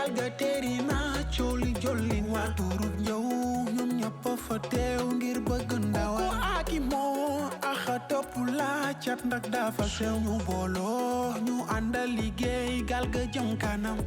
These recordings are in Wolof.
galga terina choli jolin wa turu ñew ñom ñap fa teew ngir bëgg ndawa aki mo axa topp la cat ndak dafa sew ñu bolo ñu àndal liggéey galga jëm kanam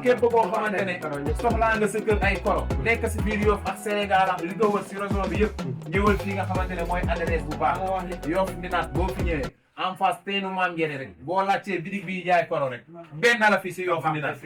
képp koo xamante ne soxlaa nga sa kër ay koro nekk si biir Yoff ak Sénégal ak li ko wër si région bi yëpp ñëwal fii nga xamante ne mooy adresse bu baax Yoff Ndinaat boo fi ñëwee en face teenu maam Ngene rek boo laajtee bitig bi jaay koro rek benn la fi si Yoff Ndinaat.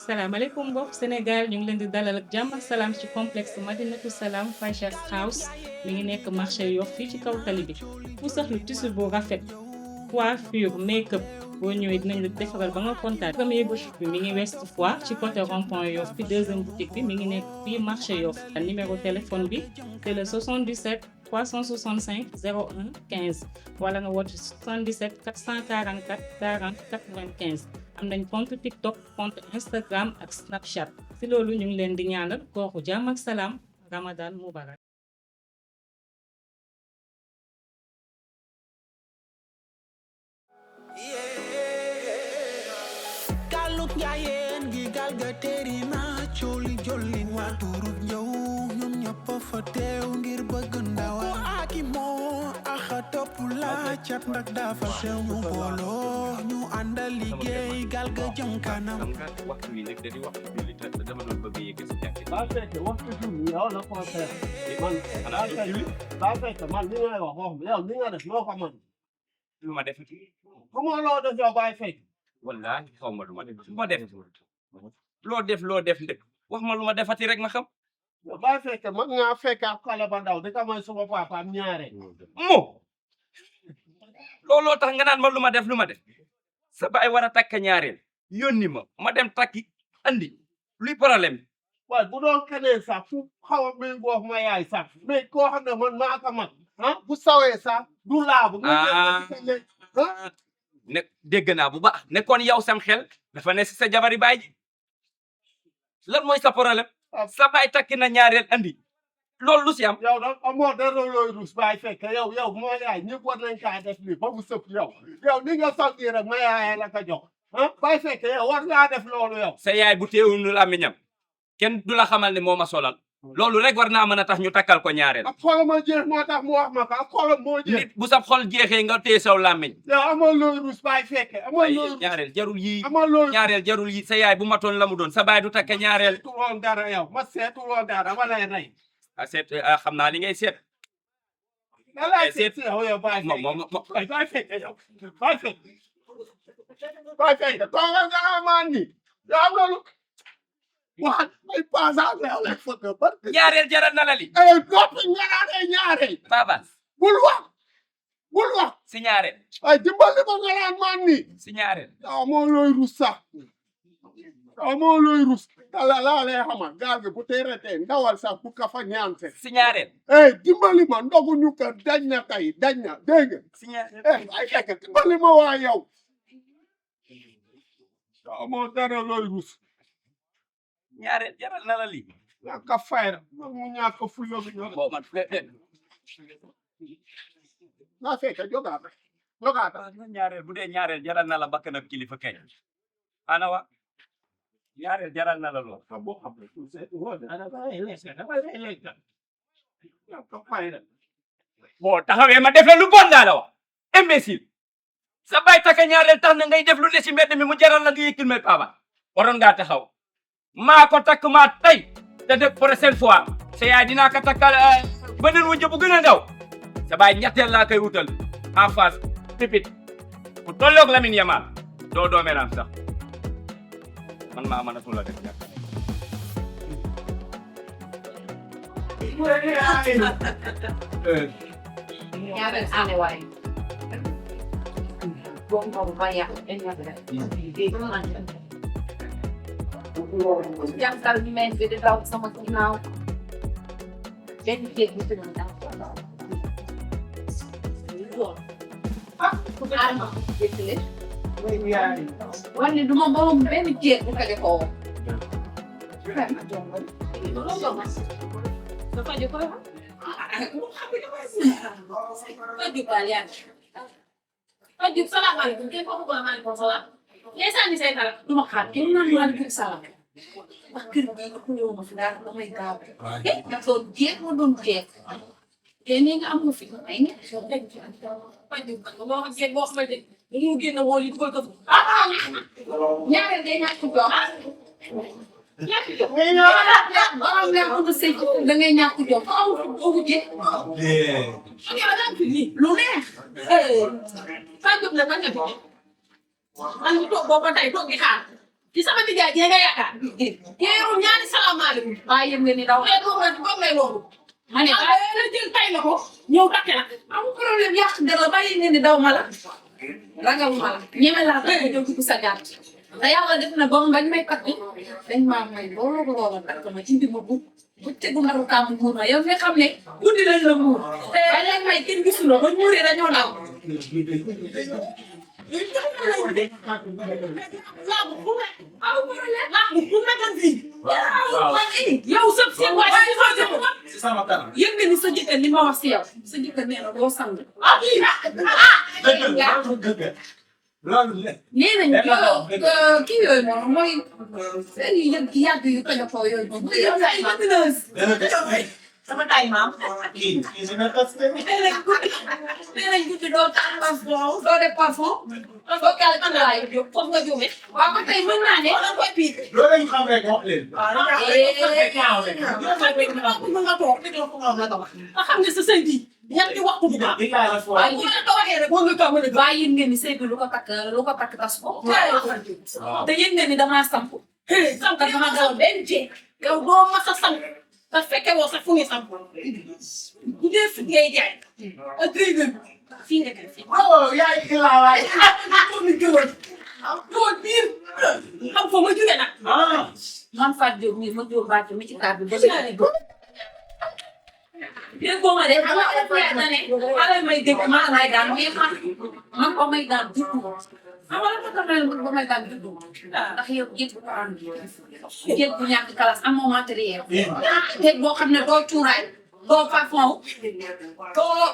salaamaaleykum mbokk Sénégal ñu ngi leen di dalal ak jàmm ak salaam ci complexe Madinatu Salaam Fashion House mi ngi nekk marché Yoff fii ci kaw tali bi ku soxla tissu bu rafet coiffure make-up boo ñëwee dinañ la defaral ba nga kontaan. Premier boutique bi mi ngi West Foire ci côté rond-point Yoff bi deuxième boutique bi mi ngi nekk fii marché Yoff. numéro téléphone bi c'est le 77 365 01 15 wala nga woote 77 444 40 95. am nañ compte TikTok compte Instagram ak Snapchat si loolu ñu ngi leen di ñaanal kooku jàmm ak salaam Ramadan Mubarak. Galou Ndiayenne gi galga terina choli jolin wa turu ñew ñom ñap fa teew ngir bëgg ndawa aki mo axa topp la cat ndak dafa sew ñu bolo ñu àndal liggéey galga jëm kanam waxtu wi nag dañuy waxtu bi li tax dama doon bëgg yegg si jàkk ba fekk waxtu julli yow la ko fekk man ba fekk man li ngay wax yow li nga def loo ko man lu ma def comment loo def yow bay fekk wallahi xaw ma lu ma def lu ma def loo def ndëkk wax ma lu ma defati rek ma xam bay fekk man nga fekk ak xale ba ndaw di ka may suma papa am ñaare mo looloo tax nga naan ma lu ma def sa baay war a takk ñaareel yónni ma dem takki andi luy problème waaye bu doon keneen sax fu xaw a muy boof ma yaay sax mais koo xam ne man maa ko mag bu sawee sax du laabu ne dégg naa bu baax ne kon yow sam xel dafa ne si sa jabari baay ji lan mooy sa problème sa baay takki na ñaareel andi loolu lu si am yow nag amoo dara looy rus baay fekk yow moo yaay ñëpp war nañ kaa def lii ba mu sëpp yow ni nga soggi rek ma yaay la ko jox baay fekk yow war ngaa def loolu yow sa yaay bu teewul làmmiñam kenn du la xamal ne moo ma solal loolu rek war naa mën a tax ñu takkal ko ñaareel. ab xolam moo jeex moo tax mu wax ma ko ab xolam moo jeex. nit bu sa xol jeexee nga téye saw làmmiñ. yow amoo looy rus baay fekke amoo looy rus ñaareel jarul yii. amoo looy ñaareel jarul yii sa yaay bu matoon la mu doon sa baay du takke ñaareel. seetuloon dara yow ma seetuloon dara ma lay rey. xam naa li ngay seet. da lay seet yow baay fekke baay fekke yow baay fekke baay fekke toogal nga amaan ni yow am na lu wax ay passage la lay fëkk ba. ñaareel jaral na la li. ay noppi ñaareel. Babas. bul wax. si ñaareel. ay dimbali ma nga naan maan ni. si ñaareel. amoo looy rus sax amoo looy rus. laa lay xamal gaal gi bu teeratee ndawal sax bu ka fa ñaante. si ñaareel. dimbali ma ndogu ñu ko dañ na tey dañ na dégg nga. si ñaareel. ay fekk dimbali ma waa yow. amoo dara looy rus. ñaareel jaral na la lii. ñàkk a fayra mu ñàkk a fulla bi ñor. bon man naa fekk jogaata. ñaareel bu dee ñaareel jaral na la bakkan ab kilifa kañ. ana wa ñaareel jaral na la lool. boo taxawee ma def la lu bon daa la wax imbécile sa baay taka ñaareel tax na ngay def lu ne si mbedd mi mu jaral la nga yëkkil may paaba waroon ngaa taxaw maa ko takk maa tey te de prochaine fois sa yaay dinaa ko takkal beneen wujj bu gën a ndaw sa baay ñetteel laa koy wutal en face pipit bu tolloog Lamine Yamal doo doomeeraam sax man maa mën a tulla def ñàkk ñaareel ane waay bom bom banyak jàngal bi mel bi di daw sama ginnaaw benn jéeg bi fi doon daw arma jéggale wane du ma borom benn jéeg bu ko defoo dafa di koy Fajib kalian. Fajib salaamaaleykum kenn ko bëgg a maaleykum salaam. Ndeysaan ni say dara du ma xaar kenn naan maaleykum salaam. Ndax kër gi ku ñëw ma fi daal damay gaaw. Nga doon jeex ma doon jeex. Te nii nga am nga fi ay nit. Fajib nga boo xam boo xamante ni mu génn woo li dugal ko fi. Ñaareel day ñàkk jox. ñàkk jox. Maanaam nga am nga sëy da ngay ñàkk jox. Boobu jeex. lu neex. Fajib la man nga fi. man ñu toog boobu ba tey toog di xaar. ci sama nijaay jee nga yaakaar. teeru ñaari salaamaaleykum. waaye yëg nga ni daw. tey doog ngay loolu. ma ne ah la jël tay la ko. ñëw takke la. amul problème yàq der la bàyyi nga ni daw ma la. ragal ma la. ñeme laa ko jël dugg sa gàtt. te yàlla def na ba mu bañ may takk. dañ maa may loolu takk ma indi ma bu tegu ndaru kàmm muur ma yow nga xam ne guddi lañ la muur. ba léegi may kenn gisuloo ba muuree dañoo daw. yow sëb seen waay yëg nga ni sa jëkkër li ma wax si yow sa jëkkër nee na doo sang. nee nañu kii yooyu moom mooy seen yu yàgg yu téléphone yooyu moom. sama taay maam. nee nañ guddi doo taal parfum doo def parfum. doo kàlla kan laay jóg foofu nga jógee. waaw ba tey mën naa ne. wala koy piit. loolu la ñu xam rek wax leen. mën nga toog déglu ko moom la ko wax. nga xam ne sa sëy bi ñam di wax ko bu baax. waaye bu la ko waxee rek war nga ko mën a. waaye yéen ngeen ni sëy bi lu ko takk tas ko. te yéen ngeen ni damaa samp. samp dama daw benn jéeg. yow doo mas a samp. te fekkee woo sax fu ngi samp. bu dee fi ngay jaay. ak dégg fii nga koy fii. yaay ki laa waay. xam foo ma jógee nag. man Fatou Diop mii ma jóg bàcc mi ci kàddu ba léegi. dégg nga ma de xam nga dafa yaay na ne xale may dégg maa may daan mais man ko may daan juddu. xam nga dafa tax ba may daan juddu. ndax yow jéeg bu ko am jéeg bu ñàkk kalas amoo matériel. jéeg boo xam ne doo cuuraay. doo parfum doo.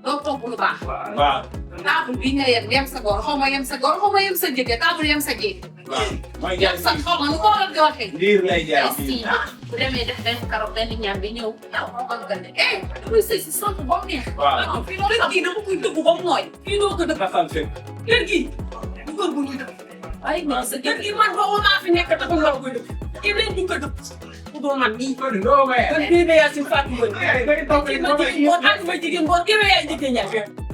doo togg lu baax. table bi nga yem sa góor xaw ma yem sa góor xaw ma yem sa jëkkër table yem sa jéeg. yem sa xaw ma nu ko war a waxee. liir lay jaay si bu demee def benn karoot benn ñaar bi ñëw yow man nga ne damay sëy si sant ba mu neex. waaw fii loolu kii dama koy dëgg ba mu nooy. fii doo ko dëgg. kër gi du kër bu ñuy dëgg. ay non sa kër gi man boobu maa fi nekk taxul nga koy dëgg. kii leen du ko dëgg. ku doon man nii. non mais. kër bii de yaa si Fatou Mboy. kii ma jigéen boo ànd ma jigéen boo kii ma yaay jigéen ñaar.